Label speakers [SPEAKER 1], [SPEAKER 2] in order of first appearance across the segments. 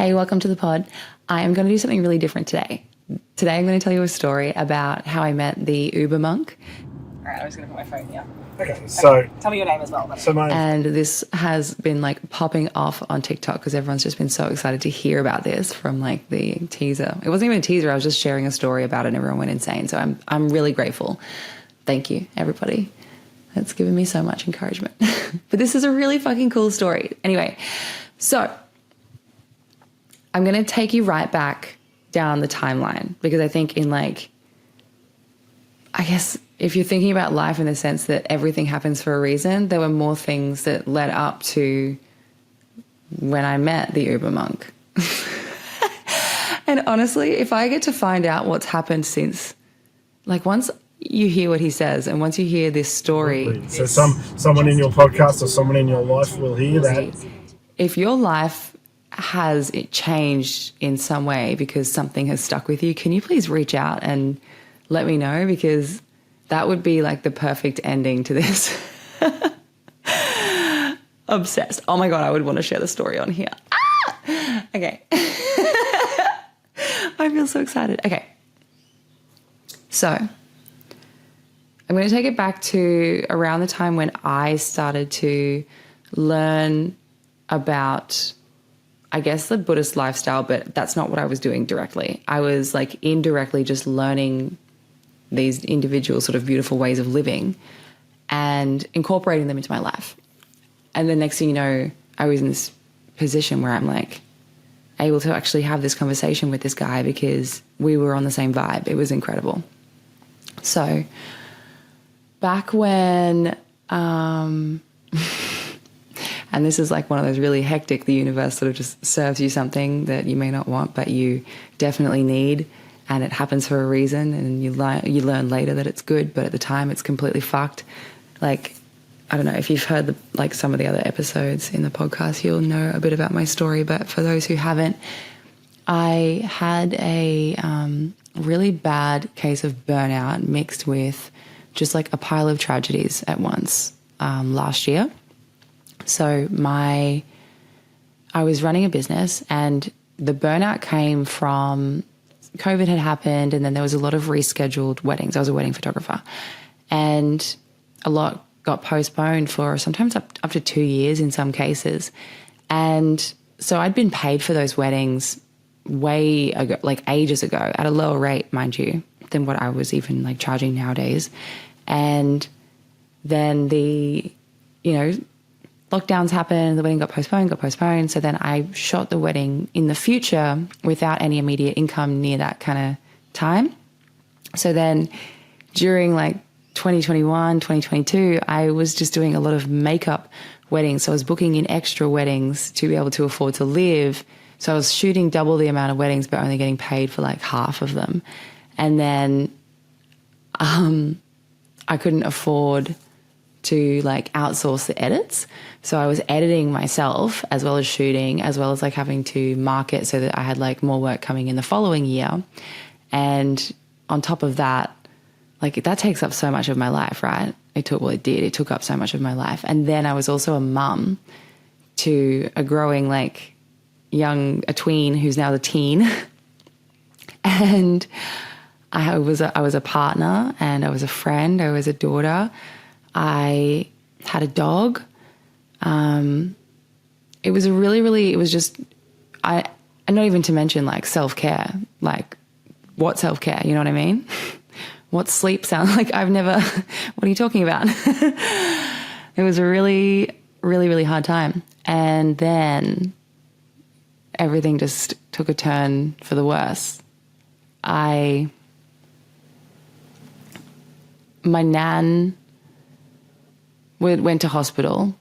[SPEAKER 1] Hey, welcome to the pod. I am going to do something really different today. Today I'm going to tell you a story about how I met the Uber monk. All right, I'm just going to put my phone here.
[SPEAKER 2] Okay, so...
[SPEAKER 1] Tell me your name as well. And this has been like popping off on TikTok because everyone's just been so excited to hear about this from like the teaser. It wasn't even a teaser. I was just sharing a story about it and everyone went insane. So I'm really grateful. Thank you, everybody. That's given me so much encouragement. But this is a really fucking cool story. Anyway, so I'm going to take you right back down the timeline because I think I guess if you're thinking about life in the sense that everything happens for a reason, there were more things that led up to when I met the Uber monk. And honestly, if I get to find out what's happened since, like once you hear what he says and once you hear this story.
[SPEAKER 2] So someone in your podcast or someone in your life will hear that.
[SPEAKER 1] If your life has it changed in some way because something has stuck with you, can you please reach out and let me know? Because that would be like the perfect ending to this. Obsessed. Oh my God, I would want to share the story on here. Ah! Okay. I feel so excited. Okay. So I'm going to take it back to around the time when I started to learn about, I guess, the Buddhist lifestyle, but that's not what I was doing directly. I was like indirectly just learning these individual sort of beautiful ways of living and incorporating them into my life. And the next thing you know, I was in this position where I'm like able to actually have this conversation with this guy because we were on the same vibe. It was incredible. So back when, and this is like one of those really hectic, the universe sort of just serves you something that you may not want, but you definitely need. And it happens for a reason, and you learn later that it's good, but at the time it's completely fucked. Like, I don't know, if you've heard some of the other episodes in the podcast, you'll know a bit about my story, but for those who haven't, I had a really bad case of burnout mixed with just like a pile of tragedies at once last year. So I was running a business, and the burnout came from COVID had happened, and then there was a lot of rescheduled weddings. I was a wedding photographer, and a lot got postponed for sometimes up to 2 years in some cases. And so I'd been paid for those weddings way ago, like ages ago, at a lower rate, mind you, than what I was even like charging nowadays. And then lockdowns happened, the wedding got postponed. So then I shot the wedding in the future without any immediate income near that kind of time. So then during like 2021, 2022, I was just doing a lot of makeup weddings. So I was booking in extra weddings to be able to afford to live. So I was shooting double the amount of weddings, but only getting paid for like half of them. And then I couldn't afford to like outsource the edits. So I was editing myself as well as shooting, as well as like having to market so that I had like more work coming in the following year. And on top of that, like that takes up so much of my life, right? It took up so much of my life. And then I was also a mum to a growing like a tween who's now the teen. And I was a partner, and I was a friend, I was a daughter. I had a dog. It was not even to mention like self-care, like what self-care, you know what I mean? What sleep sounds like? What are you talking about? It was a really, really, really hard time. And then everything just took a turn for the worse. My nan went to hospital,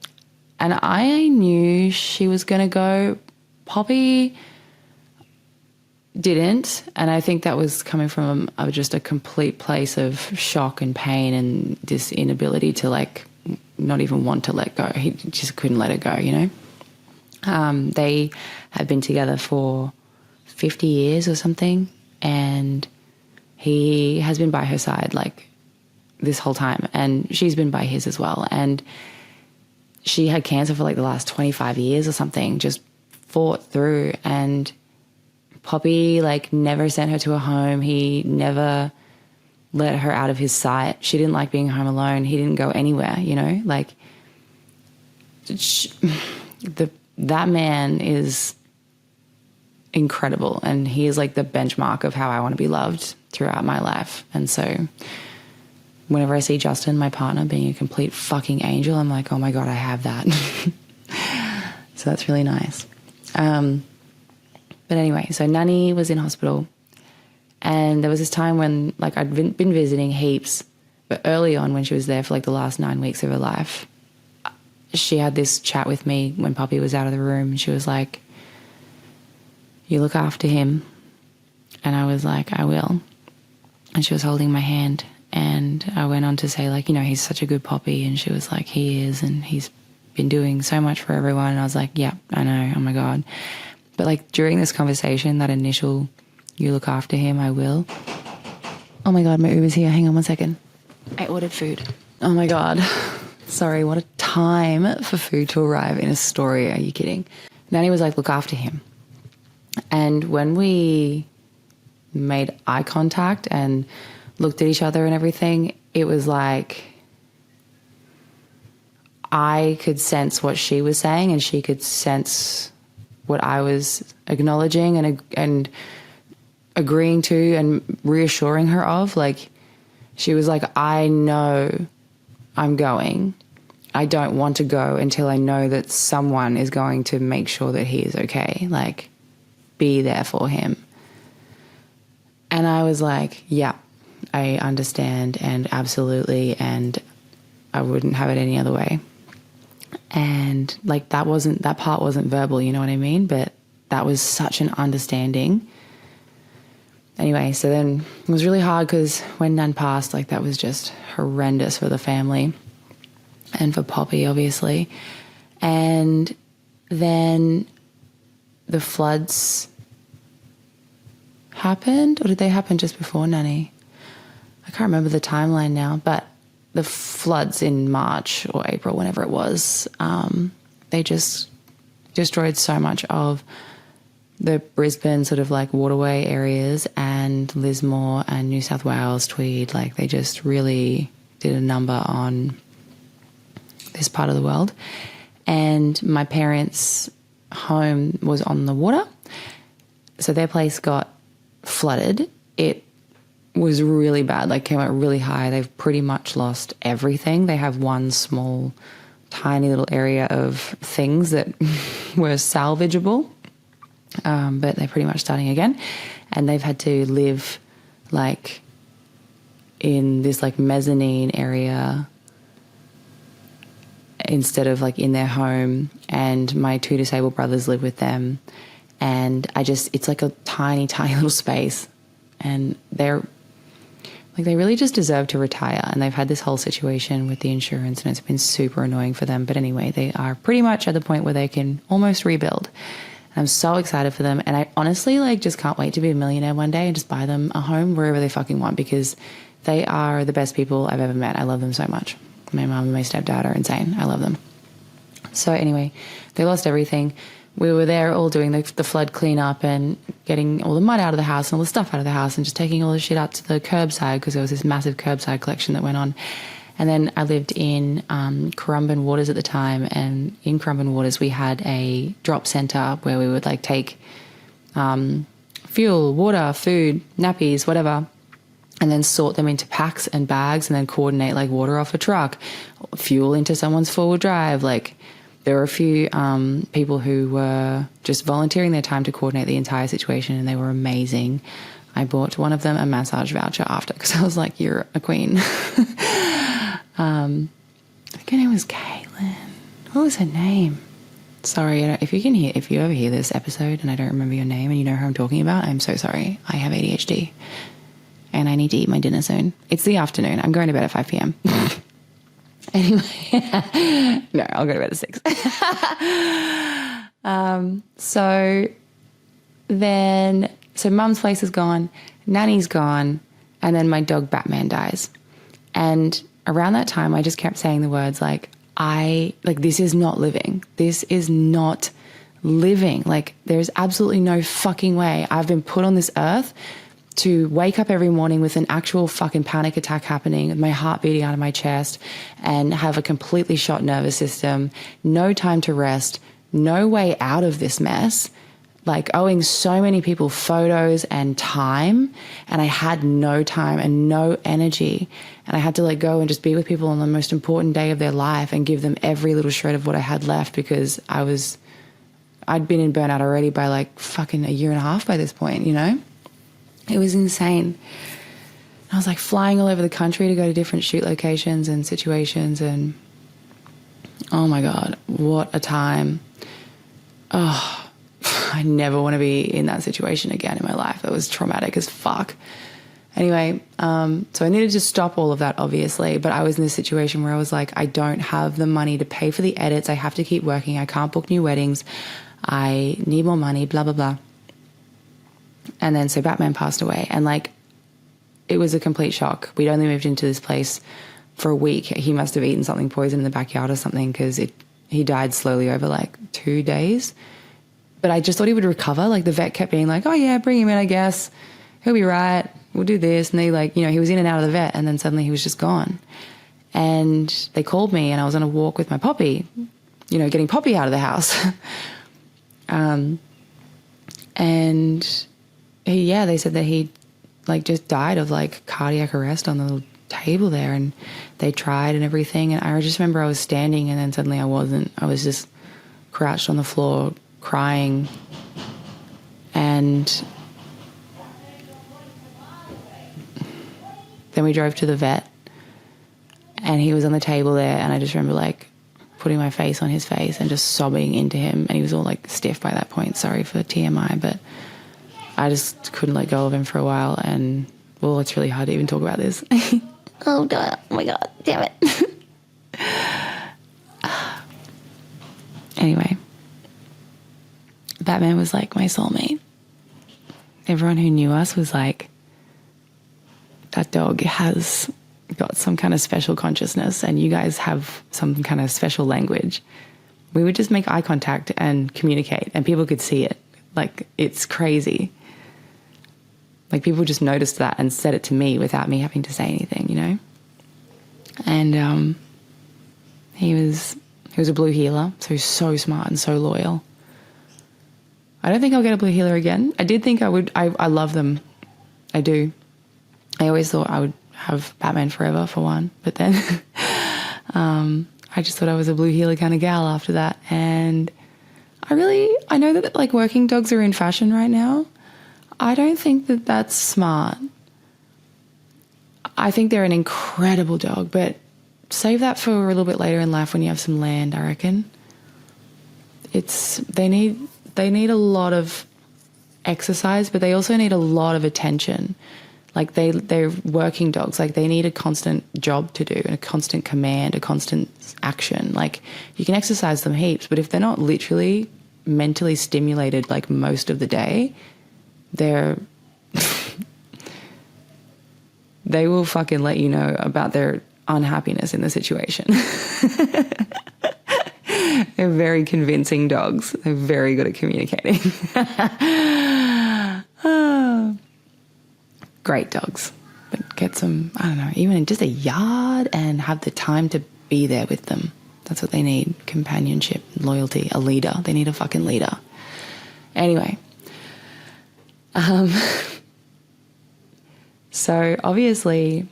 [SPEAKER 1] and I knew she was going to go. Poppy didn't, and I think that was coming from just a complete place of shock and pain and this inability to like not even want to let go. He just couldn't let it go, you know. They had been together for 50 years or something, and he has been by her side like this whole time, and she's been by his as well. And she had cancer for like the last 25 years or something, just fought through, and Poppy like never sent her to a home. He never let her out of his sight. She didn't like being home alone. He didn't go anywhere, you know, like that man is incredible, and he is like the benchmark of how I want to be loved throughout my life. And so whenever I see Justin, my partner, being a complete fucking angel, I'm like, oh my God, I have that. So that's really nice. But anyway, so Nanny was in hospital, and there was this time when like I'd been visiting heaps, but early on when she was there for like the last 9 weeks of her life, she had this chat with me when Poppy was out of the room. She was like, you look after him. And I was like, I will. And she was holding my hand, and I went on to say, like, you know, he's such a good Poppy. And she was like, he is, and he's been doing so much for everyone. And I was like, yeah, I know, oh my God. But like during this conversation, that initial, you look after him, I will. Oh my God, my Uber's here. Hang on 1 second. I ordered food. Oh my God. Sorry, what a time for food to arrive in a story. Are you kidding? Nanny was like, look after him. And when we made eye contact and looked at each other and everything, it was like I could sense what she was saying, and she could sense what I was acknowledging and agreeing to and reassuring her of. Like, she was like, I know I'm going. I don't want to go until I know that someone is going to make sure that he is okay. Like, be there for him. And I was like, yeah, I understand, and absolutely, and I wouldn't have it any other way. And like that part wasn't verbal, you know what I mean? But that was such an understanding. Anyway, so then it was really hard because when Nan passed, like that was just horrendous for the family and for Poppy, obviously. And then the floods happened, or did they happen just before Nanny? I can't remember the timeline now, but the floods in March or April, whenever it was, they just destroyed so much of the Brisbane sort of like waterway areas and Lismore and New South Wales, Tweed. Like they just really did a number on this part of the world. And my parents' home was on the water, so their place got flooded. It was really bad, like came out really high. They've pretty much lost everything. They have one small, tiny little area of things that were salvageable, but they're pretty much starting again. And they've had to live like in this like mezzanine area instead of like in their home. And my two disabled brothers live with them. And it's like a tiny, tiny little space. And they really just deserve to retire. And they've had this whole situation with the insurance, and it's been super annoying for them. But anyway, they are pretty much at the point where they can almost rebuild. And I'm so excited for them. And I honestly like just can't wait to be a millionaire one day and just buy them a home wherever they fucking want, because they are the best people I've ever met. I love them so much. My mom and my stepdad are insane. I love them. So anyway, they lost everything. We were there all doing the flood cleanup and getting all the mud out of the house and all the stuff out of the house and just taking all the shit out to the curbside, because there was this massive curbside collection that went on. And then I lived in Currumbin Waters at the time, and in Currumbin Waters we had a drop centre where we would like take fuel, water, food, nappies, whatever, and then sort them into packs and bags and then coordinate like water off a truck, fuel into someone's four-wheel drive. Like there were a few people who were just volunteering their time to coordinate the entire situation, and they were amazing. I bought one of them a massage voucher after, because I was like, you're a queen. I think her name was Caitlin. What was her name? Sorry, if you ever hear this episode and I don't remember your name and you know who I'm talking about, I'm so sorry. I have ADHD and I need to eat my dinner soon. It's the afternoon. I'm going to bed at 5 p.m. Anyway, no, I'll go to bed at 6. So mum's place is gone, nanny's gone, and then my dog Batman dies. And around that time, I just kept saying the words like, this is not living. This is not living. Like, there's absolutely no fucking way I've been put on this earth to wake up every morning with an actual fucking panic attack happening, with my heart beating out of my chest, and have a completely shot nervous system, no time to rest, no way out of this mess, like owing so many people photos and time, and I had no time and no energy, and I had to go and just be with people on the most important day of their life and give them every little shred of what I had left, because I'd been in burnout already by fucking a year and a half by this point, you know? It was insane. I was flying all over the country to go to different shoot locations and situations, and oh my God, what a time. Oh, I never want to be in that situation again in my life. That was traumatic as fuck. Anyway, so I needed to stop all of that, obviously, but I was in this situation where I was I don't have the money to pay for the edits. I have to keep working. I can't book new weddings. I need more money, blah, blah, blah. And then so Batman passed away, and it was a complete shock. We'd only moved into this place for a week. He must have eaten something poison in the backyard or something, because he died slowly over 2 days. But I just thought he would recover. The vet kept being oh yeah, bring him in, I guess. He'll be right. We'll do this. And they he was in and out of the vet, and then suddenly he was just gone. And they called me, and I was on a walk with my Poppy, getting Poppy out of the house. And they said that he just died of cardiac arrest on the little table there, and they tried and everything. And I just remember I was standing, and then suddenly I wasn't. I was just crouched on the floor crying. And then we drove to the vet, and he was on the table there, and I just remember putting my face on his face and just sobbing into him, and he was all stiff by that point. Sorry for TMI, but I just couldn't let go of him for a while, and well, it's really hard to even talk about this. Oh my God, damn it. Anyway, Batman was my soulmate. Everyone who knew us was that dog has got some kind of special consciousness, and you guys have some kind of special language. We would just make eye contact and communicate, and people could see it. It's crazy. People just noticed that and said it to me without me having to say anything, And he was a blue healer, so smart and so loyal. I don't think I'll get a blue healer again. I did think I would. I love them. I do. I always thought I would have Batman forever, for one. But then I just thought I was a blue healer kind of gal after that. And I know that working dogs are in fashion right now. I don't think that that's smart. I think they're an incredible dog, but save that for a little bit later in life when you have some land, I reckon. They need a lot of exercise, but they also need a lot of attention. They're working dogs. They need a constant job to do and a constant command, a constant action. You can exercise them heaps, but if they're not literally mentally stimulated most of the day, they will fucking let you know about their unhappiness in the situation. They're very convincing dogs. They're very good at communicating. Great dogs. But get some, I don't know, even in just a yard, and have the time to be there with them. That's what they need. Companionship, loyalty, a leader. They need a fucking leader. Anyway. So obviously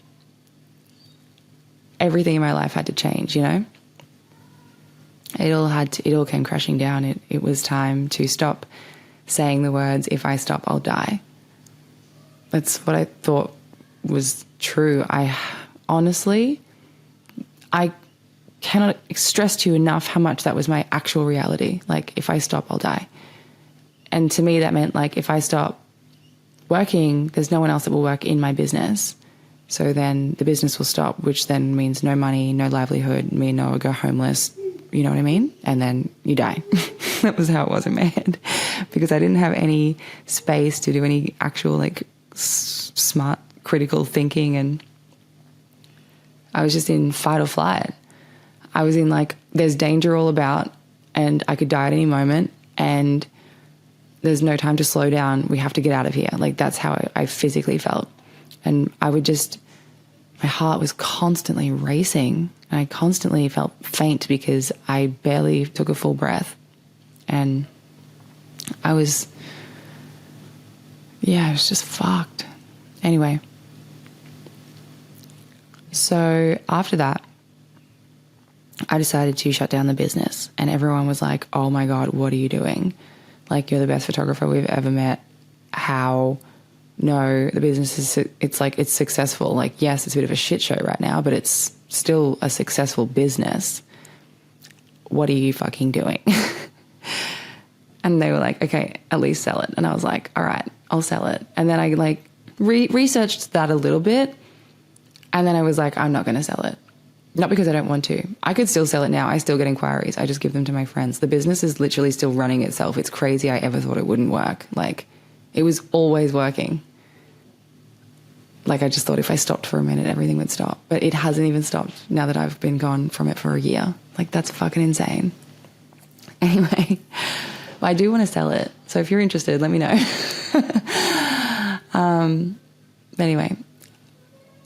[SPEAKER 1] everything in my life had to change, It all came crashing down. It was time to stop saying the words, if I stop, I'll die. That's what I thought was true. I cannot stress to you enough how much that was my actual reality. If I stop, I'll die. And to me, that meant if I stop working, there's no one else that will work in my business. So then the business will stop, which then means no money, no livelihood. Me and Noah will go homeless. You know what I mean? And then you die. That was how it was in my head, because I didn't have any space to do any actual smart critical thinking, and I was just in fight or flight. I was in there's danger all about, and I could die at any moment, and there's no time to slow down. We have to get out of here. Like, that's how I physically felt. And I would just, my heart was constantly racing, and I constantly felt faint because I barely took a full breath. And I was just fucked. Anyway, so after that, I decided to shut down the business, and everyone was like, oh my God, what are you doing? Like, you're the best photographer we've ever met. How? No, the business is, it's successful. Like, yes, it's a bit of a shit show right now, but it's still a successful business. What are you fucking doing? And they were like, okay, at least sell it. And I was like, all right, I'll sell it. And then I like researched that a little bit. And then I was like, I'm not going to sell it. Not because I don't want to. I could still sell it now. I still get inquiries. I just give them to my friends. The business is literally still running itself. It's crazy. I ever thought it wouldn't work. Like, it was always working. Like, I just thought if I stopped for a minute, everything would stop. But it hasn't even stopped now that I've been gone from it for a year. Like, that's fucking insane. Anyway, I do want to sell it. So if you're interested, let me know. Anyway,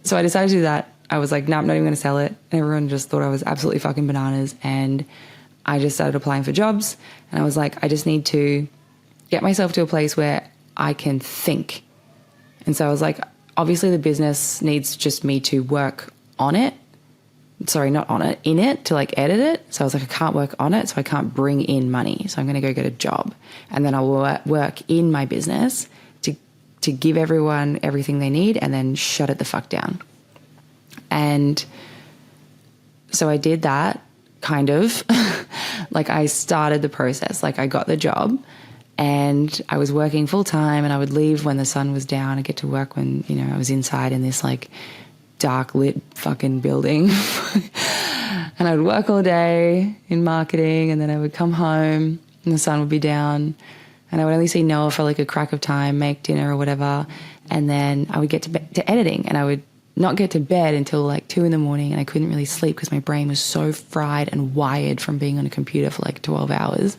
[SPEAKER 1] so I decided to do that. I was like, no, I'm not even going to sell it. And everyone just thought I was absolutely fucking bananas. And I just started applying for jobs. And I was like, I just need to get myself to a place where I can think. And so I was like, obviously the business needs just me to work on it. Sorry, not on it, in it, to like edit it. So I was like, I can't work on it, so I can't bring in money. So I'm going to go get a job. And then I'll work in my business to give everyone everything they need and then shut it the fuck down. And so I did that, kind of. Like, I started the process. Like, I got the job and I was working full time, and I would leave when the sun was down and get to work when, you know, I was inside in this like dark lit fucking building. And I would work all day in marketing, and then I would come home and the sun would be down, and I would only see Noah for like a crack of time, make dinner or whatever. And then I would get to editing, and I would not get to bed until like 2 a.m, and I couldn't really sleep because my brain was so fried and wired from being on a computer for like 12 hours.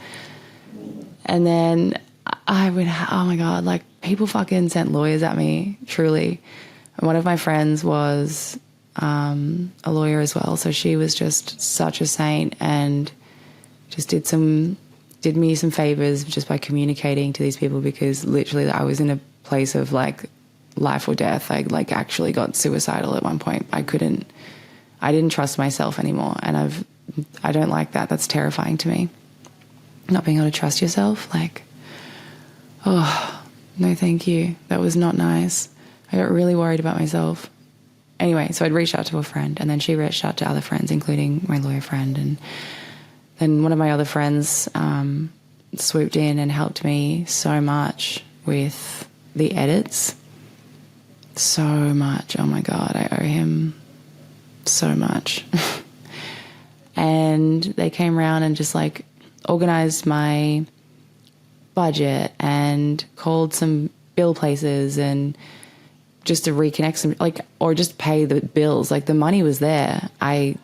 [SPEAKER 1] And then I would, oh my God, like, people fucking sent lawyers at me, truly. And one of my friends was a lawyer as well. So she was just such a saint and just did me some favors just by communicating to these people, because literally I was in a place of like life or death. I like actually got suicidal at one point. I didn't trust myself anymore. And I don't like that. That's terrifying to me. Not being able to trust yourself. Like, oh, no, thank you. That was not nice. I got really worried about myself. Anyway, so I'd reached out to a friend, and then she reached out to other friends, including my lawyer friend. And then one of my other friends swooped in and helped me so much with the edits. So much. Oh my God, I owe him so much. And they came around and just like organized my budget and called some bill places and just to reconnect some, like, or just pay the bills. Like, the money was there. I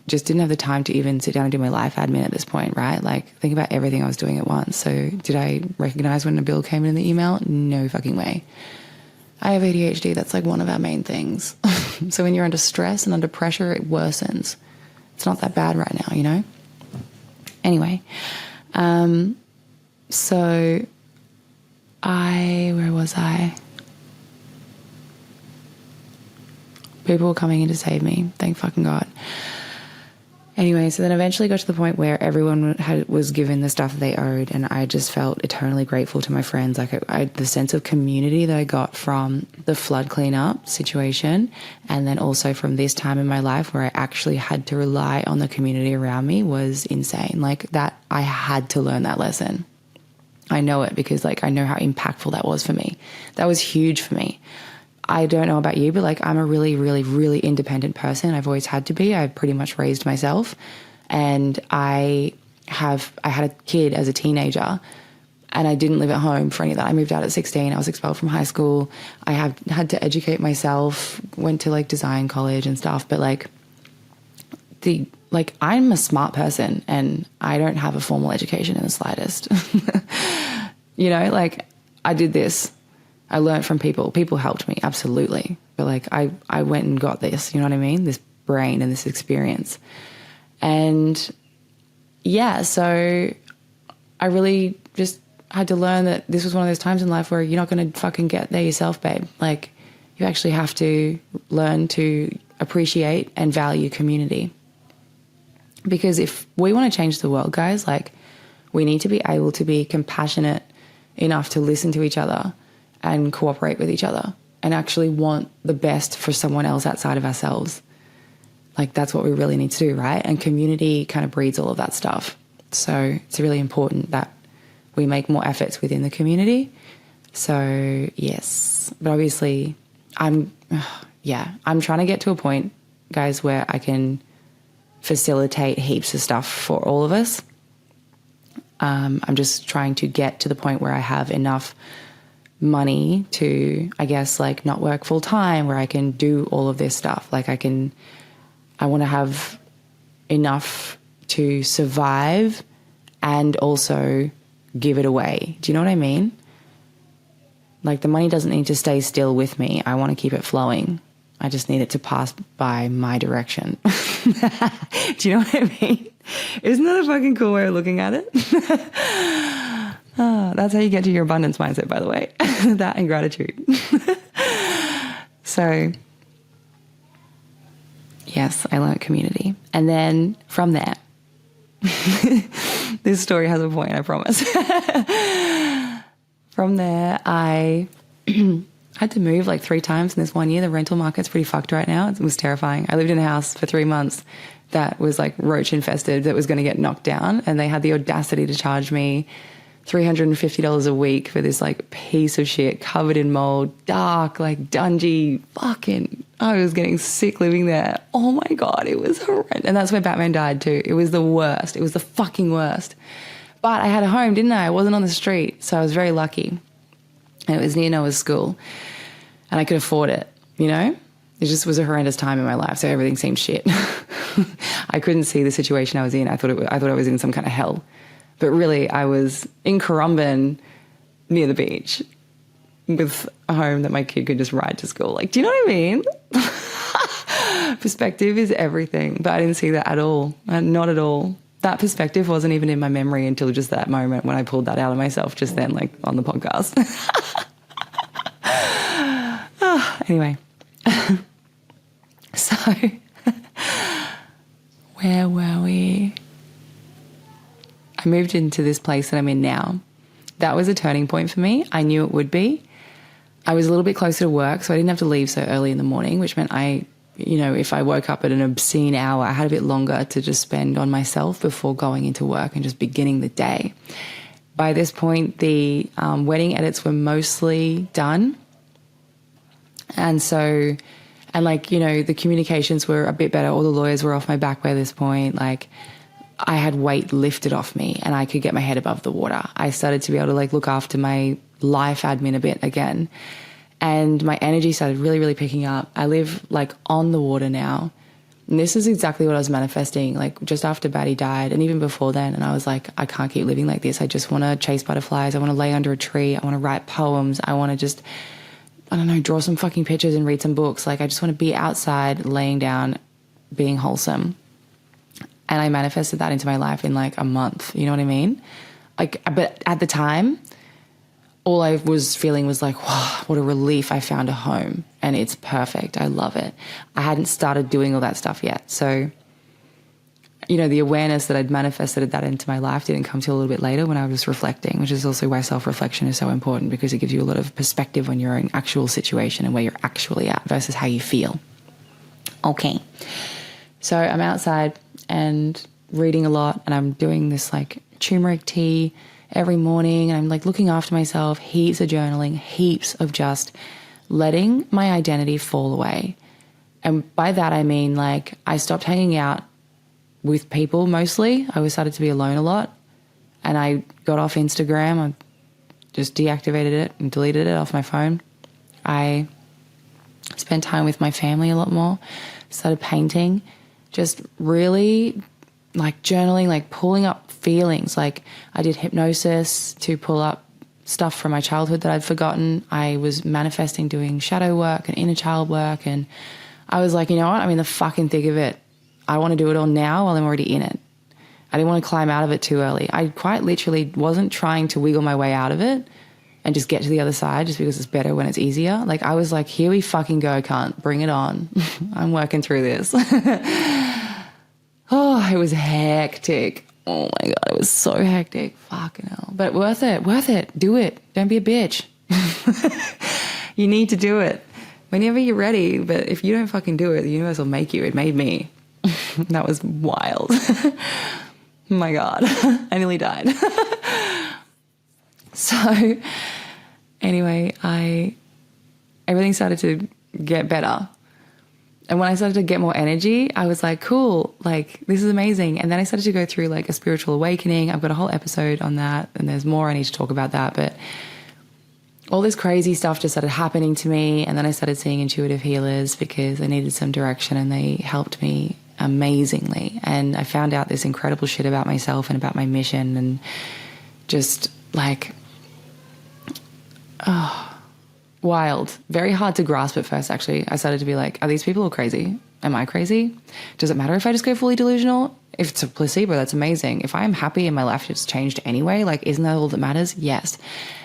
[SPEAKER 1] just didn't have the time to even sit down and do my life admin at this point, right? Like, think about everything I was doing at once. So did I recognize when a bill came in the email? No fucking way. I have ADHD. That's like one of our main things. So when you're under stress and under pressure, it worsens. It's not that bad right now, you know? Anyway, so where was I? People were coming in to save me. Thank fucking God. Anyway, so then eventually got to the point where everyone was given the stuff that they owed, and I just felt eternally grateful to my friends. Like, the sense of community that I got from the flood cleanup situation, and then also from this time in my life where I actually had to rely on the community around me, was insane. Like, that, I had to learn that lesson. I know it because, like, I know how impactful that was for me. That was huge for me. I don't know about you, but like, I'm a really, really, really independent person. I've always had to be. I pretty much raised myself, and I had a kid as a teenager, and I didn't live at home for any of that. I moved out at 16. I was expelled from high school. I had to educate myself, went to like design college and stuff. But like, like, I'm a smart person and I don't have a formal education in the slightest. You know, like, I did this. I learned from people. People helped me, absolutely. But like, I went and got this, you know what I mean? This brain and this experience. And yeah, so I really just had to learn that this was one of those times in life where you're not going to fucking get there yourself, babe. Like, you actually have to learn to appreciate and value community. Because if we want to change the world, guys, like, we need to be able to be compassionate enough to listen to each other and cooperate with each other and actually want the best for someone else outside of ourselves. Like, that's what we really need to do, right? And community kind of breeds all of that stuff. So it's really important that we make more efforts within the community. So yes, but obviously I'm trying to get to a point, guys, where I can facilitate heaps of stuff for all of us. I'm just trying to get to the point where I have enough money to, I guess, like, not work full time, where I can do all of this stuff. Like, I want to have enough to survive and also give it away. Do you know what I mean? Like, the money doesn't need to stay still with me. I want to keep it flowing. I just need it to pass by my direction. Do you know what I mean? Isn't that a fucking cool way of looking at it? That's how you get to your abundance mindset, by the way. That and gratitude. So, yes, I learned community. And then from there, this story has a point, I promise. From there, I had to move like 3 times in this 1 year. The rental market's pretty fucked right now. It was terrifying. I lived in a house for 3 months that was like roach infested, that was going to get knocked down. And they had the audacity to charge me $350 a week for this like piece of shit covered in mold, dark, like dungy, fucking, I was getting sick living there. Oh my God, it was horrendous. And that's where Batman died too. It was the worst. It was the fucking worst. But I had a home, didn't I? I wasn't on the street. So I was very lucky. And it was near Noah's school. And I could afford it, you know? It just was a horrendous time in my life. So everything seemed shit. I couldn't see the situation I was in. I thought I was in some kind of hell. But really, I was in Currumbin near the beach with a home that my kid could just ride to school. Like, do you know what I mean? Perspective is everything. But I didn't see that at all. Not at all. That perspective wasn't even in my memory until just that moment when I pulled that out of myself just then, like on the podcast. Anyway. So, where were we? I moved into this place that I'm in now. That was a turning point for me. I knew it would be. I was a little bit closer to work, so I didn't have to leave so early in the morning, which meant if I woke up at an obscene hour, I had a bit longer to just spend on myself before going into work and just beginning the day. By this point, the wedding edits were mostly done. And so, the communications were a bit better. All the lawyers were off my back by this point. Like, I had weight lifted off me and I could get my head above the water. I started to be able to look after my life admin a bit again. And my energy started really, really picking up. I live on the water now. And this is exactly what I was manifesting, just after Batty died and even before then. And I was like, I can't keep living like this. I just want to chase butterflies. I want to lay under a tree. I want to write poems. I want to just, draw some fucking pictures and read some books. I just want to be outside, laying down, being wholesome. And I manifested that into my life in a month. You know what I mean? But at the time, all I was feeling was wow, what a relief. I found a home and it's perfect. I love it. I hadn't started doing all that stuff yet. So, the awareness that I'd manifested that into my life didn't come till a little bit later when I was reflecting, which is also why self-reflection is so important, because it gives you a lot of perspective on your own actual situation and where you're actually at versus how you feel. Okay. So I'm outside and reading a lot, and I'm doing this turmeric tea every morning, and I'm looking after myself, heaps of journaling, heaps of just letting my identity fall away. And by that I mean I stopped hanging out with people mostly. I started to be alone a lot, and I got off Instagram. I just deactivated it and deleted it off my phone. I spent time with my family a lot more, started painting, just really like journaling, like pulling up feelings. Like I did hypnosis to pull up stuff from my childhood that I'd forgotten. I was manifesting, doing shadow work and inner child work. And I was like, you know what? I'm in the fucking thick of it. I want to do it all now while I'm already in it. I didn't want to climb out of it too early. I quite literally wasn't trying to wiggle my way out of it and just get to the other side just because it's better when it's easier. Like I was like, here we fucking go, cunt. Bring it on. I'm working through this. Oh, it was hectic. Oh my God, it was so hectic. Fucking hell. But worth it. Worth it. Do it. Don't be a bitch. You need to do it whenever you're ready. But if you don't fucking do it, the universe will make you. It made me. That was wild. Oh my God, I nearly died. So anyway, everything started to get better. And when I started to get more energy, I was like, cool, like this is amazing. And then I started to go through like a spiritual awakening. I've got a whole episode on that and there's more I need to talk about that. But all this crazy stuff just started happening to me. And then I started seeing intuitive healers because I needed some direction and they helped me amazingly. And I found out this incredible shit about myself and about my mission and just like, wild. Very hard to grasp at first, actually. I started to be like, are these people all crazy? Am I crazy? Does it matter if I just go fully delusional? If it's a placebo, that's amazing. If I'm happy and my life has changed anyway, like, isn't that all that matters? Yes.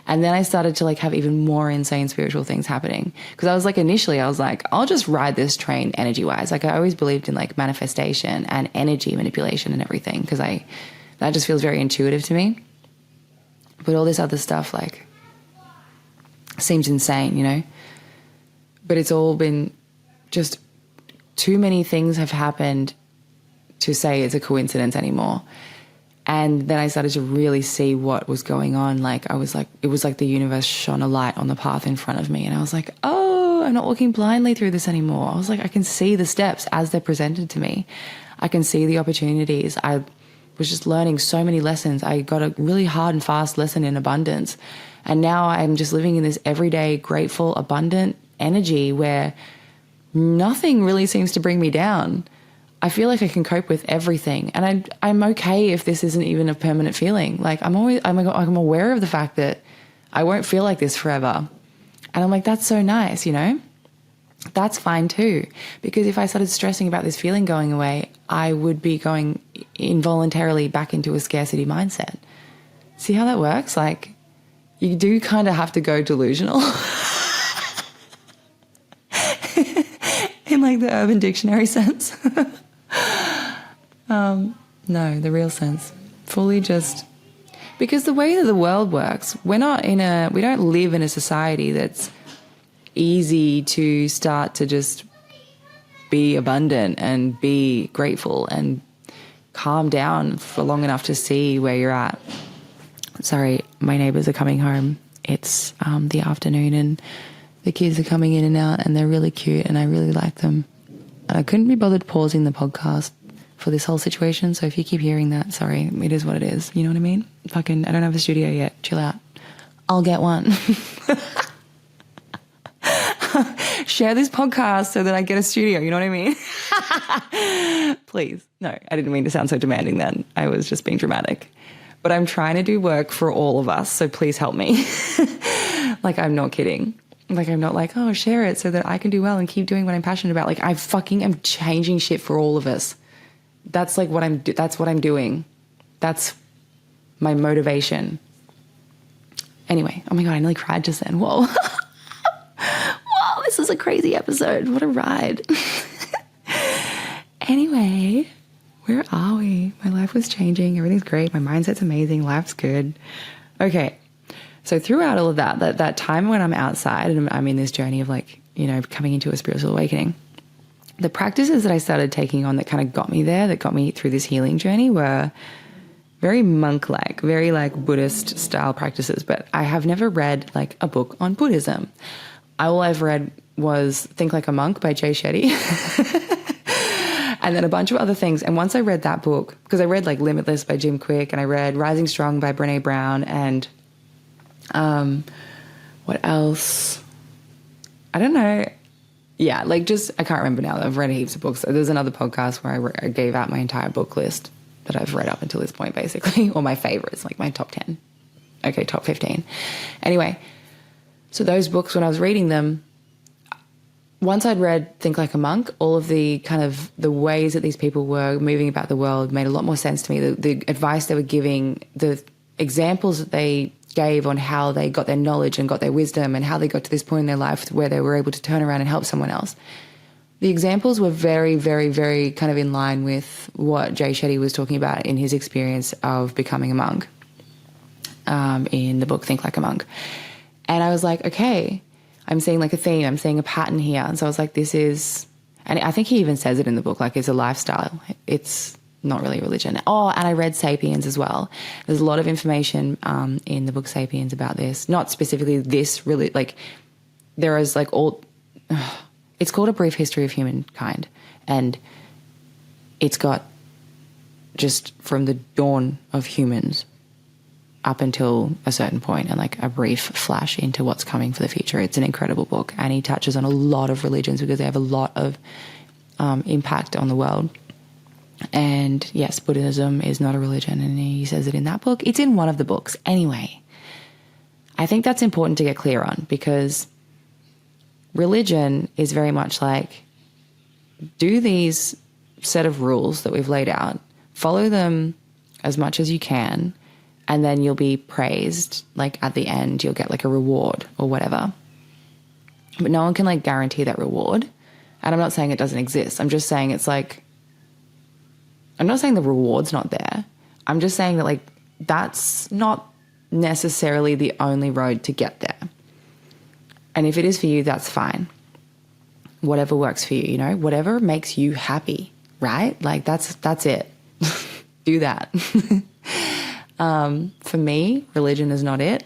[SPEAKER 1] And then I started to like have even more insane spiritual things happening. Because I was like, initially I was like, I'll just ride this train energy wise. Like I always believed in like manifestation and energy manipulation and everything. Because that just feels very intuitive to me. But all this other stuff like seems insane, you know? But it's all been just too many things have happened to say it's a coincidence anymore. And then I started to really see what was going on. Like it was like the universe shone a light on the path in front of me. And I was like, oh, I'm not walking blindly through this anymore. I was like, I can see the steps as they're presented to me. I can see the opportunities. I was just learning so many lessons. I got a really hard and fast lesson in abundance. And now I'm just living in this everyday, grateful, abundant energy where nothing really seems to bring me down. I feel like I can cope with everything. And I'm okay if this isn't even a permanent feeling. Like I'm aware of the fact that I won't feel like this forever. And I'm like, that's so nice, you know? That's fine too. Because if I started stressing about this feeling going away, I would be going involuntarily back into a scarcity mindset. See how that works? Like you do kind of have to go delusional. In like the Urban Dictionary sense. No, the real sense. Fully just because the way that the world works, we don't live in a society that's easy to start to just be abundant and be grateful and calm down for long enough to see where you're at. Sorry, my neighbors are coming home. It's the afternoon and the kids are coming in and out and they're really cute and I really like them. And I couldn't be bothered pausing the podcast for this whole situation. So if you keep hearing that, sorry, it is what it is. You know what I mean? I don't have a studio yet. Chill out. I'll get one. Share this podcast so that I get a studio. You know what I mean? Please. No, I didn't mean to sound so demanding then. I was just being dramatic. But I'm trying to do work for all of us. So please help me. Like, I'm not kidding. Like, I'm not like, oh, share it so that I can do well and keep doing what I'm passionate about. Like, I fucking am changing shit for all of us. That's like that's what I'm doing. That's my motivation. Anyway, oh my God, I nearly cried just then. Whoa. Whoa, this is a crazy episode. What a ride. Anyway, where are we? My life was changing. Everything's great. My mindset's amazing. Life's good. Okay. So throughout all of that time when I'm outside and I'm in this journey of like, you know, coming into a spiritual awakening, the practices that I started taking on that kind of got me there, that got me through this healing journey were very monk-like, very like Buddhist style practices. But I have never read like a book on Buddhism. All I've read was Think Like a Monk by Jay Shetty. And then a bunch of other things. And once I read that book, because I read like Limitless by Jim Quick and I read Rising Strong by Brene Brown and what else? I don't know. Yeah, like just, I can't remember now. I've read heaps of books. There's another podcast where I gave out my entire book list that I've read up until this point, basically, or my favorites, like my top 10. Okay, top 15. Anyway, so those books, when I was reading them, once I'd read Think Like a Monk, all of the kind of the ways that these people were moving about the world made a lot more sense to me. The advice they were giving, the examples that they gave on how they got their knowledge and got their wisdom and how they got to this point in their life where they were able to turn around and help someone else. The examples were very, very, very kind of in line with what Jay Shetty was talking about in his experience of becoming a monk in the book Think Like a Monk. And I was like, okay, I'm seeing like a theme, I'm seeing a pattern here. And so I was like, this is, and I think he even says it in the book, like it's a lifestyle. It's not really a religion. Oh, and I read Sapiens as well. There's a lot of information in the book Sapiens about this. Not specifically this, really, like there is like all, it's called A Brief History of Humankind. And it's got just from the dawn of humans up until a certain point and like a brief flash into what's coming for the future. It's an incredible book. And he touches on a lot of religions because they have a lot of impact on the world. And yes, Buddhism is not a religion, and he says it in that book. It's in one of the books. Anyway, I think that's important to get clear on because religion is very much like, do these set of rules that we've laid out, follow them as much as you can, and then you'll be praised. Like at the end, you'll get like a reward or whatever. But no one can like guarantee that reward. And I'm not saying it doesn't exist. I'm just saying it's like, I'm not saying the reward's not there. I'm just saying that like that's not necessarily the only road to get there. And if it is for you, that's fine. Whatever works for you, you know, whatever makes you happy, right? Like that's it. Do that. For me, religion is not it.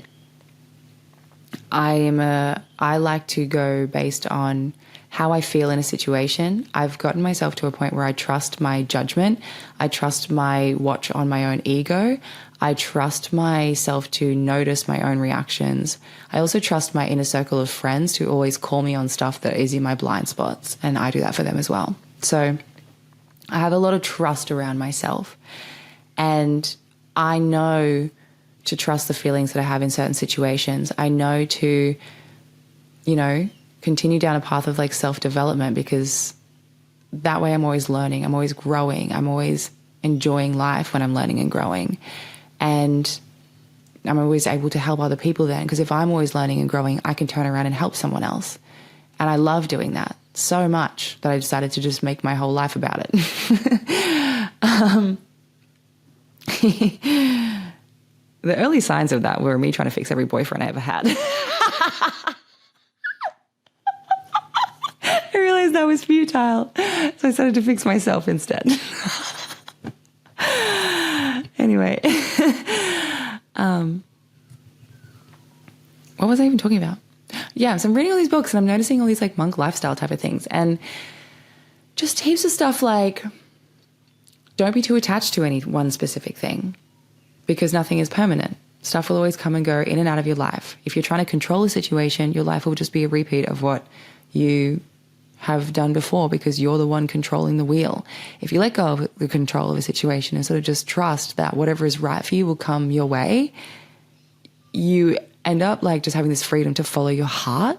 [SPEAKER 1] I like to go based on how I feel in a situation. I've gotten myself to a point where I trust my judgment. I trust my watch on my own ego. I trust myself to notice my own reactions. I also trust my inner circle of friends to always call me on stuff that is in my blind spots, and I do that for them as well. So I have a lot of trust around myself, and I know to trust the feelings that I have in certain situations. I know to, you know, continue down a path of like self-development because that way I'm always learning, I'm always growing, I'm always enjoying life when I'm learning and growing. And I'm always able to help other people then because if I'm always learning and growing, I can turn around and help someone else. And I love doing that so much that I decided to just make my whole life about it. The early signs of that were me trying to fix every boyfriend I ever had. I realized that was futile. So I started to fix myself instead. Anyway. What was I even talking about? Yeah, so I'm reading all these books and I'm noticing all these like monk lifestyle type of things. And just heaps of stuff like, don't be too attached to any one specific thing because nothing is permanent. Stuff will always come and go in and out of your life. If you're trying to control a situation, your life will just be a repeat of what you have done before because you're the one controlling the wheel. If you let go of the control of a situation and sort of just trust that whatever is right for you will come your way, you end up like just having this freedom to follow your heart,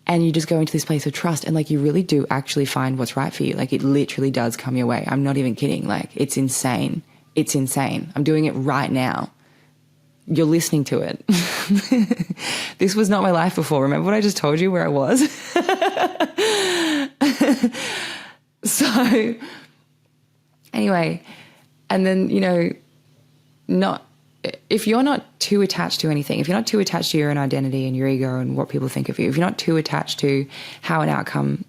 [SPEAKER 1] and you just go into this place of trust and like you really do actually find what's right for you. Like it literally does come your way. I'm not even kidding. Like it's insane. It's insane. I'm doing it right now. You're listening to it. This was not my life before. Remember what I just told you where I was? So anyway, and then, you know, if you're not too attached to anything, if you're not too attached to your own identity and your ego and what people think of you, if you're not too attached to how an outcome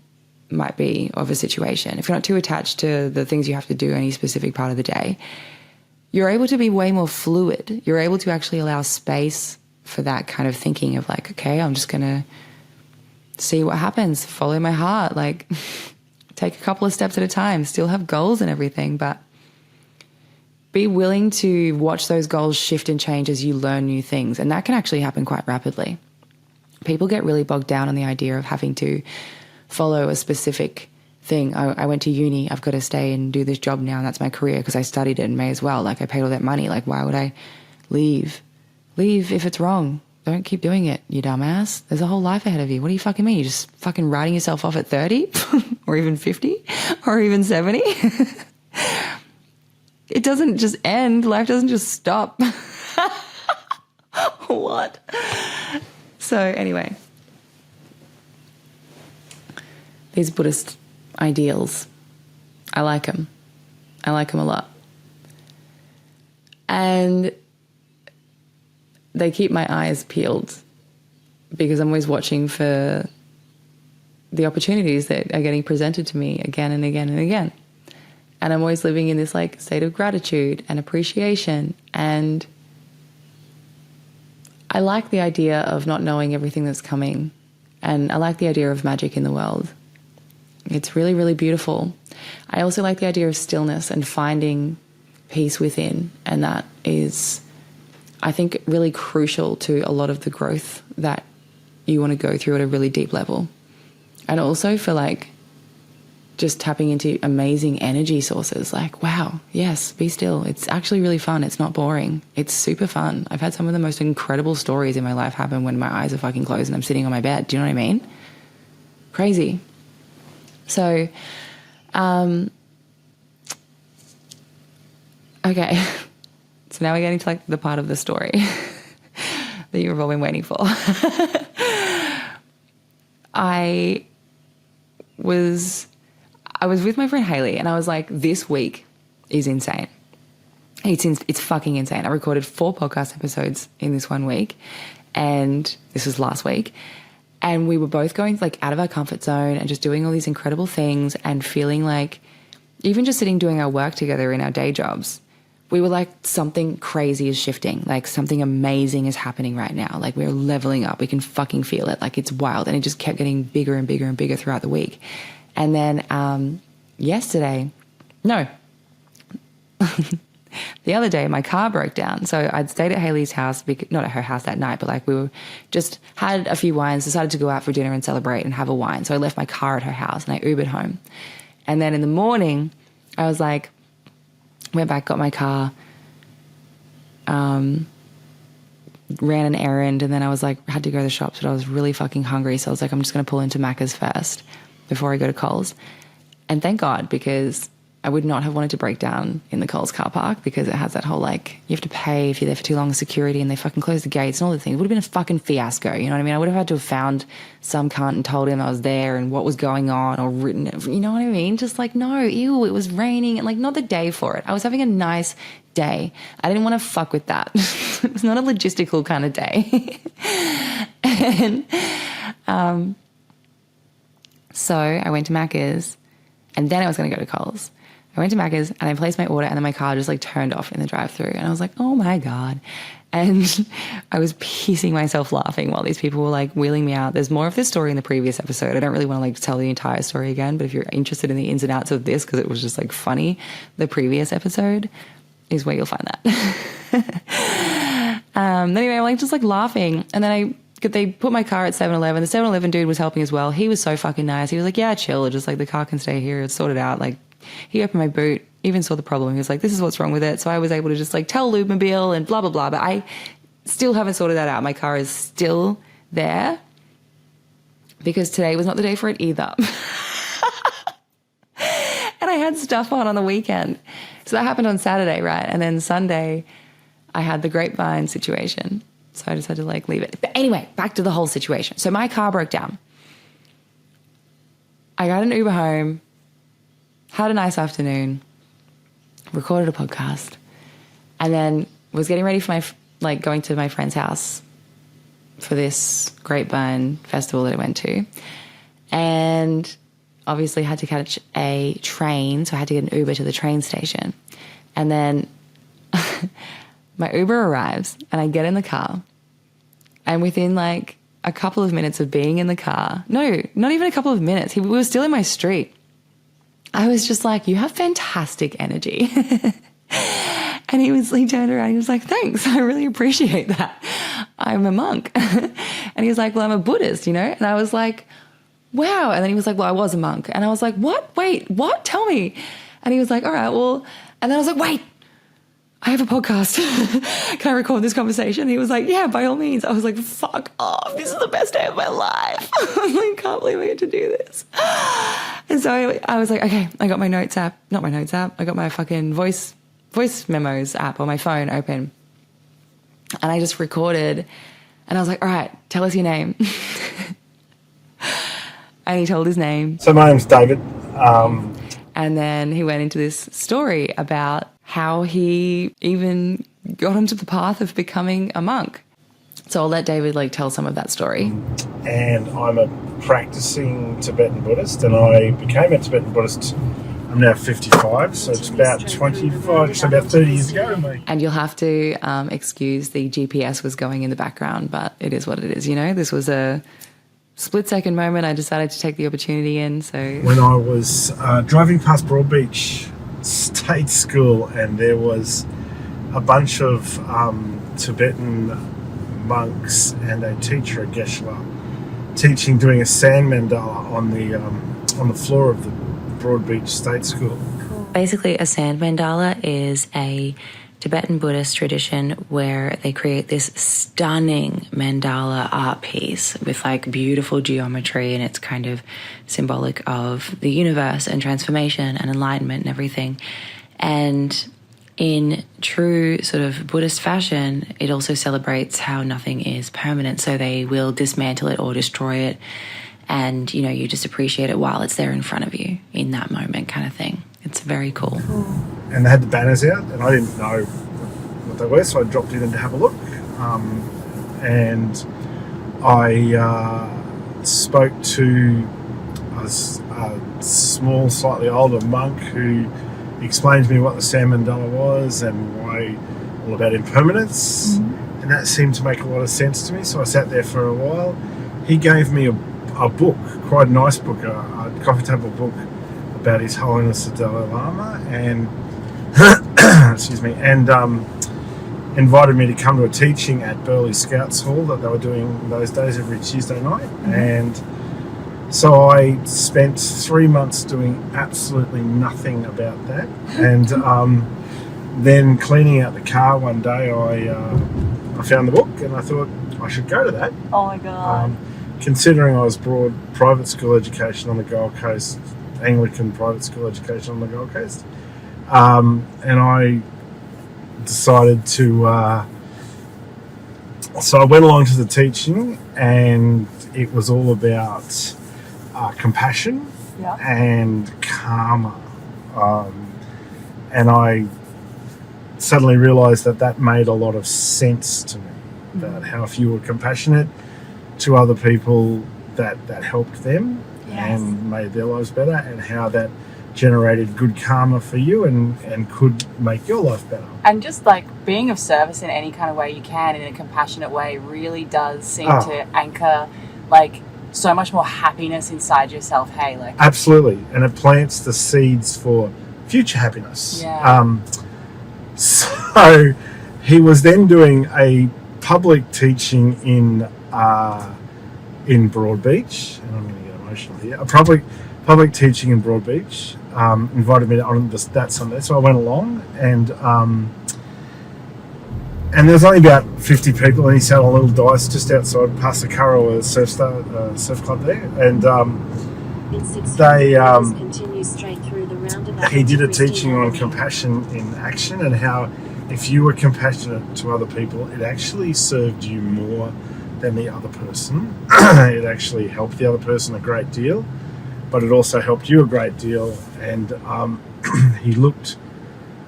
[SPEAKER 1] might be of a situation, if you're not too attached to the things you have to do any specific part of the day, you're able to be way more fluid. You're able to actually allow space for that kind of thinking of like, okay, I'm just going to see what happens, follow my heart, like take a couple of steps at a time, still have goals and everything, but be willing to watch those goals shift and change as you learn new things. And that can actually happen quite rapidly. People get really bogged down on the idea of having to follow a specific thing. I went to uni. I've got to stay and do this job now, and that's my career because I studied it and may as well. Like, I paid all that money. Like, why would I leave? Leave if it's wrong. Don't keep doing it, you dumbass. There's a whole life ahead of you. What do you fucking mean? You're just fucking writing yourself off at 30 or even 50 or even 70? It doesn't just end. Life doesn't just stop. What? So anyway, these Buddhist ideals, I like them. I like them a lot. And they keep my eyes peeled because I'm always watching for the opportunities that are getting presented to me again and again and again. And I'm always living in this like state of gratitude and appreciation. And I like the idea of not knowing everything that's coming. And I like the idea of magic in the world. It's really, really beautiful. I also like the idea of stillness and finding peace within. And that is, I think, really crucial to a lot of the growth that you want to go through at a really deep level. And also for like just tapping into amazing energy sources. Like, wow, yes, be still. It's actually really fun. It's not boring. It's super fun. I've had some of the most incredible stories in my life happen when my eyes are fucking closed and I'm sitting on my bed. Do you know what I mean? Crazy. So, okay. So now we're getting to like the part of the story that you've all been waiting for. I was with my friend Haley and I was like, this week is insane. It's fucking insane. I recorded 4 podcast episodes in this 1 week, and this was last week. And we were both going like out of our comfort zone and just doing all these incredible things and feeling like even just sitting doing our work together in our day jobs, we were like, something crazy is shifting. Like something amazing is happening right now. Like we're leveling up. We can fucking feel it. Like it's wild. And it just kept getting bigger and bigger and bigger throughout the week. And then the other day, my car broke down. So I'd stayed at Haley's house, not at her house that night, but like we were just had a few wines, decided to go out for dinner and celebrate and have a wine. So I left my car at her house and I Ubered home. And then in the morning, I was like, went back, got my car, ran an errand, and then I was like, had to go to the shops, but I was really fucking hungry. So I was like, I'm just going to pull into Macca's first before I go to Coles. And thank God, because I would not have wanted to break down in the Coles car park because it has that whole like, you have to pay if you're there for too long, security, and they fucking close the gates and all the things. It would have been a fucking fiasco, you know what I mean? I would have had to have found some cunt and told him I was there and what was going on, or written it, you know what I mean? Just like, no, ew, it was raining, and like not the day for it. I was having a nice day. I didn't want to fuck with that. It was not a logistical kind of day. And so I went to Macca's, and then I was going to go to Coles. I went to Macca's and I placed my order, and then my car just like turned off in the drive-thru, and I was like, oh my God. And I was pissing myself laughing while these people were like wheeling me out. There's more of this story in the previous episode. I don't really want to like tell the entire story again, but if you're interested in the ins and outs of this, because it was just like funny, the previous episode is where you'll find that. Anyway, I'm like just like laughing, and then they put my car at 7-Eleven. The 7-Eleven dude was helping as well. He was so fucking nice. He was like, yeah, chill. Just like the car can stay here. It's sorted out. Like he opened my boot, even saw the problem. He was like, this is what's wrong with it. So I was able to just like tell Lubemobile and blah, blah, blah. But I still haven't sorted that out. My car is still there because today was not the day for it either. And I had stuff on the weekend. So that happened on Saturday, right? And then Sunday I had the grapevine situation. So I just had to like leave it. But anyway, back to the whole situation. So my car broke down. I got an Uber home, had a nice afternoon, recorded a podcast, and then was getting ready for going to my friend's house for this grapevine festival that I went to. And obviously had to catch a train, so I had to get an Uber to the train station. And then my Uber arrives and I get in the car, and within like a couple of minutes of being in the car, no, not even a couple of minutes, we were still in my street. I was just like, you have fantastic energy. And he turned around and he was like, thanks, I really appreciate that. I'm a monk. And he was like, well, I'm a Buddhist, you know? And I was like, wow. And then he was like, well, I was a monk. And I was like, what? Wait, what? Tell me. And he was like, all right, well. And then I was like, wait, I have a podcast. Can I record this conversation? And he was like, yeah, by all means. I was like, fuck off. This is the best day of my life. I like, can't believe I get to do this. And so I was like, okay, I got my notes app. Not my notes app. I got my fucking voice memos app on my phone open. And I just recorded. And I was like, all right, tell us your name. And he told his name.
[SPEAKER 2] So my name's David.
[SPEAKER 1] And then he went into this story about how he even got onto the path of becoming a monk. So I'll let David tell some of that story.
[SPEAKER 2] And I'm a practicing Tibetan Buddhist, and I became a Tibetan Buddhist. I'm now 55, so it's about 25, so about 30 years ago.
[SPEAKER 1] And you'll have to excuse the GPS was going in the background, but it is what it is, This was a split-second moment. I decided to take the opportunity in. So
[SPEAKER 2] when I was driving past Broadbeach State School, and there was a bunch of Tibetan monks and a teacher, a Geshe, doing a sand mandala on the floor of the Broadbeach State School.
[SPEAKER 3] Basically, a sand mandala is a Tibetan Buddhist tradition where they create this stunning mandala art piece with beautiful geometry, and it's kind of symbolic of the universe and transformation and enlightenment and everything. And in true sort of Buddhist fashion, it also celebrates how nothing is permanent. So they will dismantle it or destroy it, and you just appreciate it while it's there in front of you in that moment, kind of thing. It's very cool.
[SPEAKER 2] And they had the banners out, and I didn't know what they were, so I dropped in to have a look. And I spoke to a small, slightly older monk who explained to me what the sand mandala was and why all about impermanence. Mm-hmm. And that seemed to make a lot of sense to me, so I sat there for a while. He gave me a book, quite a nice book, a coffee table book about His Holiness the Dalai Lama, and excuse me, and invited me to come to a teaching at Burleigh Scouts Hall that they were doing in those days every Tuesday night. Mm-hmm. And so I spent 3 months doing absolutely nothing about that, and then cleaning out the car one day, I found the book and I thought I should go to that.
[SPEAKER 4] Oh my God.
[SPEAKER 2] Considering I was brought private school education on the Gold Coast, Anglican private school education on the Gold Coast, and I decided to so I went along to the teaching, and it was all about compassion and karma, and I suddenly realized that made a lot of sense to me, about how if you were compassionate to other people, that helped them and made their lives better, and how that generated good karma for you and could make your life better.
[SPEAKER 4] And just being of service in any kind of way you can, in a compassionate way, really does seem to anchor so much more happiness inside yourself. Hey,
[SPEAKER 2] absolutely, and it plants the seeds for future happiness. So he was then doing a public teaching in Broadbeach, and I'm going to get emotional here. A public teaching in Broadbeach, invited me on that Sunday, so I went along, and there was only about 50 people, and he sat on a little dais just outside past the Currow surf club there, and he did a teaching on compassion in action, and how if you were compassionate to other people, it actually served you more than the other person. It actually helped the other person a great deal, but it also helped you a great deal. And he looked,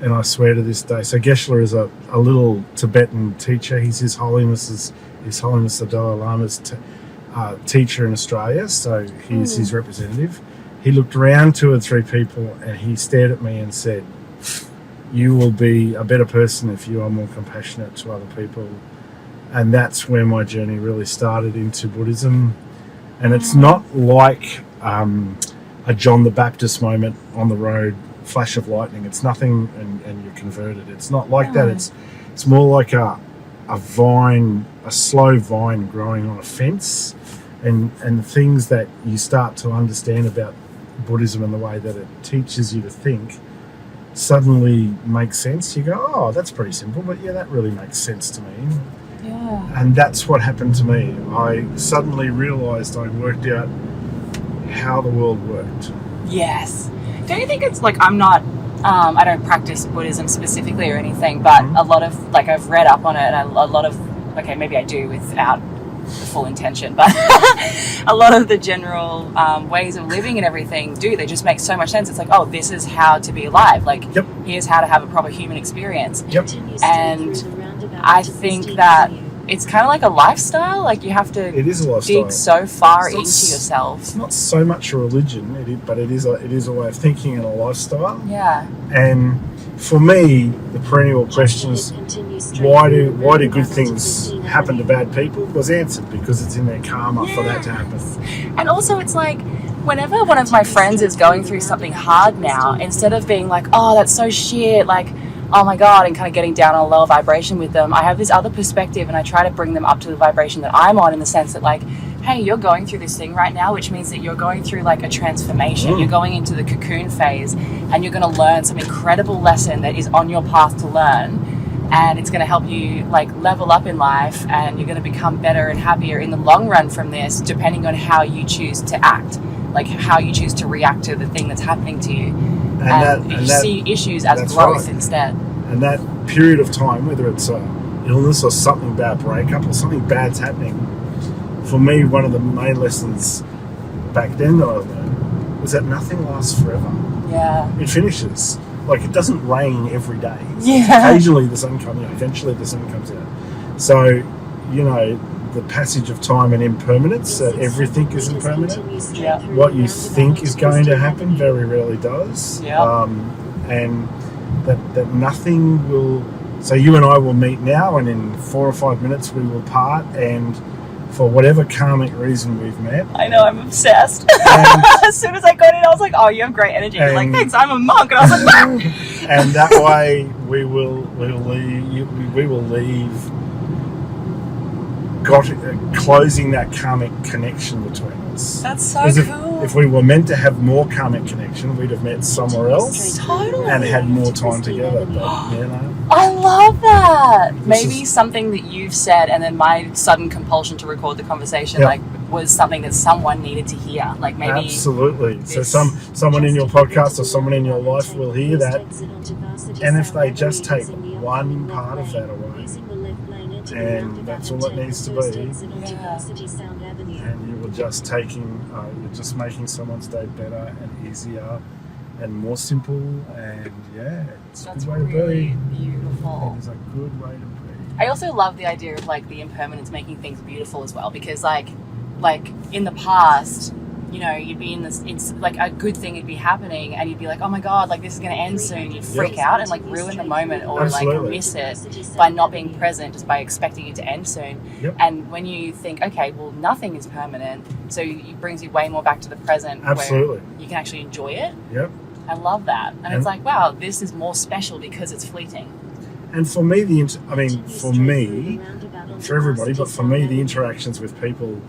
[SPEAKER 2] and I swear to this day, so Geshe is a little Tibetan teacher. He's His Holiness the Dalai Lama's teacher in Australia, so he's his representative. He looked around 2 or 3 people, and he stared at me and said, "You will be a better person if you are more compassionate to other people." And that's where my journey really started into Buddhism. And it's not like a John the Baptist moment on the road, flash of lightning. It's nothing and you're converted. It's not like that. It's more like a vine, a slow vine growing on a fence, and the things that you start to understand about Buddhism and the way that it teaches you to think suddenly makes sense. You go, oh, that's pretty simple, but yeah, that really makes sense to me.
[SPEAKER 4] Yeah.
[SPEAKER 2] And that's what happened to me. I suddenly realised I worked out how the world worked.
[SPEAKER 4] Yes. Don't you think it's like, I'm not, I don't practice Buddhism specifically or anything, but a lot of, like, I've read up on it, and a lot of, okay, maybe I do without the full intention, but a lot of the general ways of living and everything they just make so much sense. It's like, oh, this is how to be alive. Like,
[SPEAKER 2] Yep.
[SPEAKER 4] here's how to have a proper human experience.
[SPEAKER 2] Yep.
[SPEAKER 4] And I think that it's kind of like a lifestyle. Like, you have to
[SPEAKER 2] It is a lifestyle.
[SPEAKER 4] dig so far
[SPEAKER 2] It's not
[SPEAKER 4] into
[SPEAKER 2] s-
[SPEAKER 4] yourself.
[SPEAKER 2] It's not so much a religion, but it is a way of thinking and a lifestyle.
[SPEAKER 4] Yeah.
[SPEAKER 2] And for me, the perennial question is, why do good things happen to bad people? Was answered because it's in their karma for that to happen.
[SPEAKER 4] And also, it's like, whenever one of my friends is going through something hard now, instead of being like, oh, that's so shit, like, oh my God, and kind of getting down on a lower vibration with them, I have this other perspective, and I try to bring them up to the vibration that I'm on, in the sense that, like, hey, you're going through this thing right now, which means that you're going through like a transformation. You're going into the cocoon phase, and you're going to learn some incredible lesson that is on your path to learn. And it's going to help you like level up in life, and you're going to become better and happier in the long run from this, depending on how you choose to act, like how you choose to react to the thing that's happening to you. And you see issues as growth instead.
[SPEAKER 2] And that period of time, whether it's illness or something bad, breakup or something bad's happening, for me, one of the main lessons back then that I learned was that nothing lasts forever.
[SPEAKER 4] Yeah.
[SPEAKER 2] It finishes. Like, it doesn't rain every day.
[SPEAKER 4] Yeah.
[SPEAKER 2] Occasionally the sun comes out. Eventually the sun comes out. So, you know, the passage of time and impermanence, that everything is impermanent.
[SPEAKER 4] Yeah.
[SPEAKER 2] What you think is going to happen very rarely does.
[SPEAKER 4] Yeah.
[SPEAKER 2] And that nothing will... So you and I will meet now, and in 4 or 5 minutes we will part, and for whatever karmic reason we've met.
[SPEAKER 4] I know, I'm obsessed. As soon as I got in, I was like, oh, you have great energy. You're like, thanks, I'm a monk. And I was like, no.
[SPEAKER 2] And that way we will leave closing that karmic connection between us.
[SPEAKER 4] That's so
[SPEAKER 2] 'Cause
[SPEAKER 4] cool.
[SPEAKER 2] If we were meant to have more karmic connection, we'd have met somewhere else
[SPEAKER 4] Totally.
[SPEAKER 2] and had more time together. But, you know.
[SPEAKER 4] I love that.
[SPEAKER 2] This
[SPEAKER 4] Maybe
[SPEAKER 2] is-
[SPEAKER 4] something that you've said, and then my sudden compulsion to record the conversation,
[SPEAKER 2] Yep.
[SPEAKER 4] like, was something that someone needed to hear. Like, maybe.
[SPEAKER 2] Absolutely. So
[SPEAKER 4] this-
[SPEAKER 2] someone in your podcast or someone in your life will hear that, and if they just take one part of that away, and that's all it needs to be,
[SPEAKER 4] Yeah.
[SPEAKER 2] and you're just making someone's day better and easier and more simple, and yeah, it's
[SPEAKER 4] That's
[SPEAKER 2] a good way
[SPEAKER 4] really
[SPEAKER 2] to be.
[SPEAKER 4] beautiful.
[SPEAKER 2] It is a good way to be.
[SPEAKER 4] I also love the idea of like the impermanence making things beautiful as well, because like in the past, you know, you'd be in this, it's like a good thing would be happening, and you'd be like, oh my God, like this is going to end soon. You'd freak out and like ruin the moment, or
[SPEAKER 2] Absolutely.
[SPEAKER 4] like miss it by not being present, just by expecting it to end soon.
[SPEAKER 2] Yep.
[SPEAKER 4] And when you think, okay, well, nothing is permanent, so it brings you way more back to the present.
[SPEAKER 2] Absolutely.
[SPEAKER 4] Where you can actually enjoy it.
[SPEAKER 2] Yep.
[SPEAKER 4] I love that. And it's like, wow, this is more special because it's fleeting.
[SPEAKER 2] And for me, for everybody, but for me, the interactions with people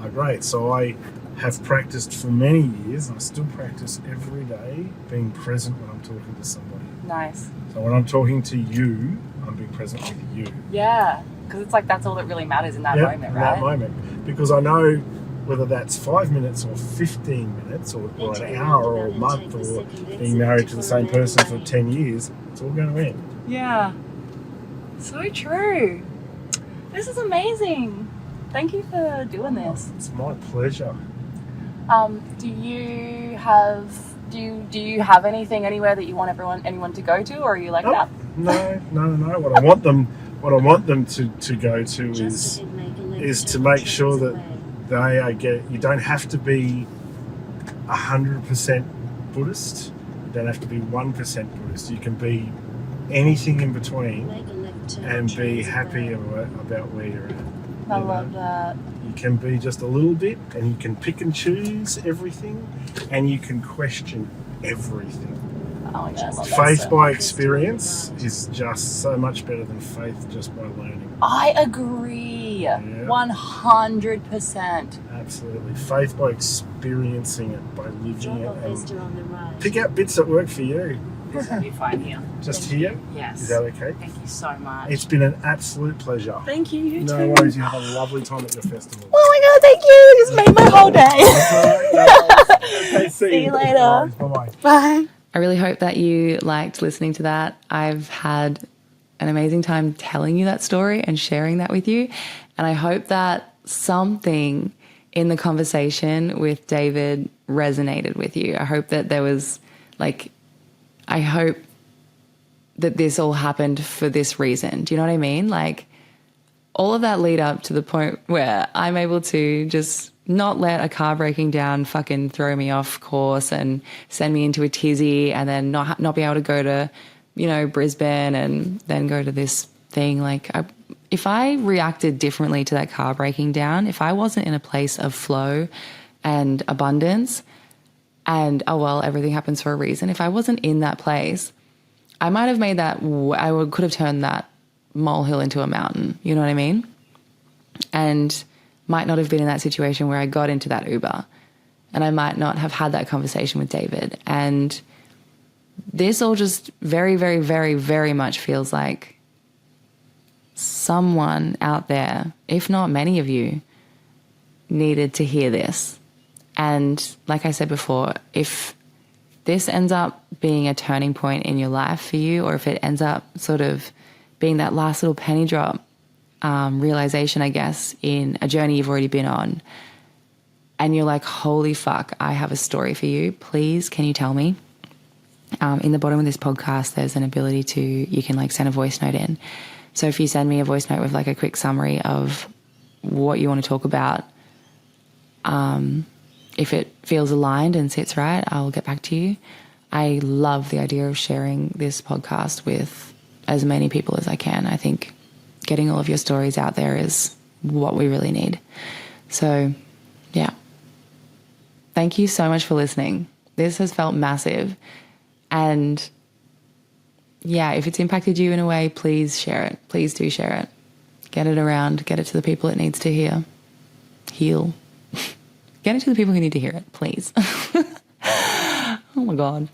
[SPEAKER 2] are great. So I have practiced for many years, and I still practice every day, being present when I'm talking to somebody.
[SPEAKER 4] Nice.
[SPEAKER 2] So when I'm talking to you, I'm being present with you.
[SPEAKER 4] Yeah. Because it's like that's all that really matters in that
[SPEAKER 2] Yep,
[SPEAKER 4] moment,
[SPEAKER 2] in
[SPEAKER 4] right?
[SPEAKER 2] that moment. Because I know whether that's 5 minutes or 15 minutes or an hour or a month or being married to the same person for 10 years, it's all going to end.
[SPEAKER 4] Yeah. So true. This is amazing. Thank you for doing this.
[SPEAKER 2] It's my pleasure.
[SPEAKER 4] Do you have anything anywhere that you want anyone to go to, or are you like that?
[SPEAKER 2] No. What I want them to go to is to make sure that you don't have to be 100% Buddhist. You don't have to be 1% Buddhist. You can be anything in between and be happy about where you're at.
[SPEAKER 4] I love that.
[SPEAKER 2] You can be just a little bit, and you can pick and choose everything, and you can question everything.
[SPEAKER 4] Oh my God, I love that
[SPEAKER 2] Faith
[SPEAKER 4] so
[SPEAKER 2] by
[SPEAKER 4] much.
[SPEAKER 2] experience is just so much better than faith just by learning.
[SPEAKER 4] I agree. 100%.
[SPEAKER 2] Absolutely. Faith by experiencing it, by living it, and
[SPEAKER 5] on the right.
[SPEAKER 2] pick out bits that work for you.
[SPEAKER 4] This will be fine here.
[SPEAKER 2] Just here?
[SPEAKER 4] Yes.
[SPEAKER 2] Is that okay?
[SPEAKER 4] Thank you so much.
[SPEAKER 2] It's been an absolute pleasure.
[SPEAKER 4] Thank you. You
[SPEAKER 2] No
[SPEAKER 4] too.
[SPEAKER 2] worries. You have a lovely time at your festival.
[SPEAKER 4] Oh my god, thank you. You just made my whole day.
[SPEAKER 2] Okay, see
[SPEAKER 4] you later.
[SPEAKER 2] Bye-bye.
[SPEAKER 4] Bye.
[SPEAKER 1] I really hope that you liked listening to that. I've had an amazing time telling you that story and sharing that with you. And I hope that something in the conversation with David resonated with you. I hope that there was I hope that this all happened for this reason. Do you know what I mean? Like, all of that lead up to the point where I'm able to just not let a car breaking down fucking throw me off course and send me into a tizzy, and then not be able to go to, Brisbane and then go to this thing. Like, if I reacted differently to that car breaking down, if I wasn't in a place of flow and abundance and, everything happens for a reason, if I wasn't in that place, I might have made that, could have turned that molehill into a mountain. You know what I mean? And might not have been in that situation where I got into that Uber, and I might not have had that conversation with David. And this all just very, very, very, very much feels like someone out there, if not many of you, needed to hear this. And like I said before, if this ends up being a turning point in your life for you, or if it ends up sort of being that last little penny drop realization, I guess, in a journey you've already been on, and you're like, holy fuck, I have a story for you, please, can you tell me? In the bottom of this podcast, there's an ability you can send a voice note in. So if you send me a voice note with a quick summary of what you want to talk about, if it feels aligned and sits right, I'll get back to you. I love the idea of sharing this podcast with as many people as I can. I think getting all of your stories out there is what we really need. So, yeah. Thank you so much for listening. This has felt massive. And yeah, if it's impacted you in a way, please share it. Please do share it. Get it around. Get it to the people it needs to hear. Heal. Get it to the people who need to hear it, please. Oh my God.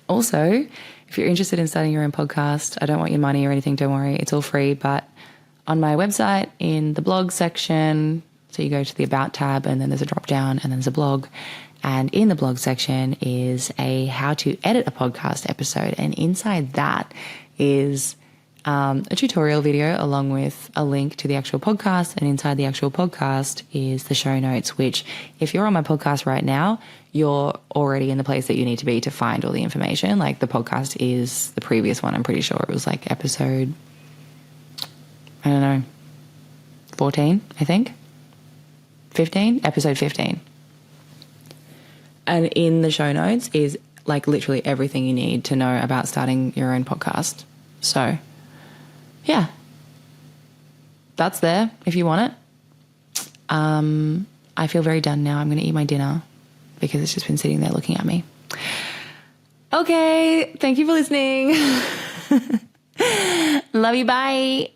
[SPEAKER 1] Also, if you're interested in starting your own podcast, I don't want your money or anything, don't worry. It's all free. But on my website, in the blog section, so you go to the About tab, and then there's a drop down, and then there's a blog. And in the blog section is a how to edit a podcast episode. And inside that is a tutorial video along with a link to the actual podcast. And inside the actual podcast is the show notes, which if you're on my podcast right now, you're already in the place that you need to be to find all the information. Like, the podcast is the previous one. I'm pretty sure it was episode, 14, I think. 15? Episode 15. And in the show notes is literally everything you need to know about starting your own podcast. So, yeah, that's there if you want it. I feel very done now. I'm going to eat my dinner because it's just been sitting there looking at me. Okay, thank you for listening. Love you, bye.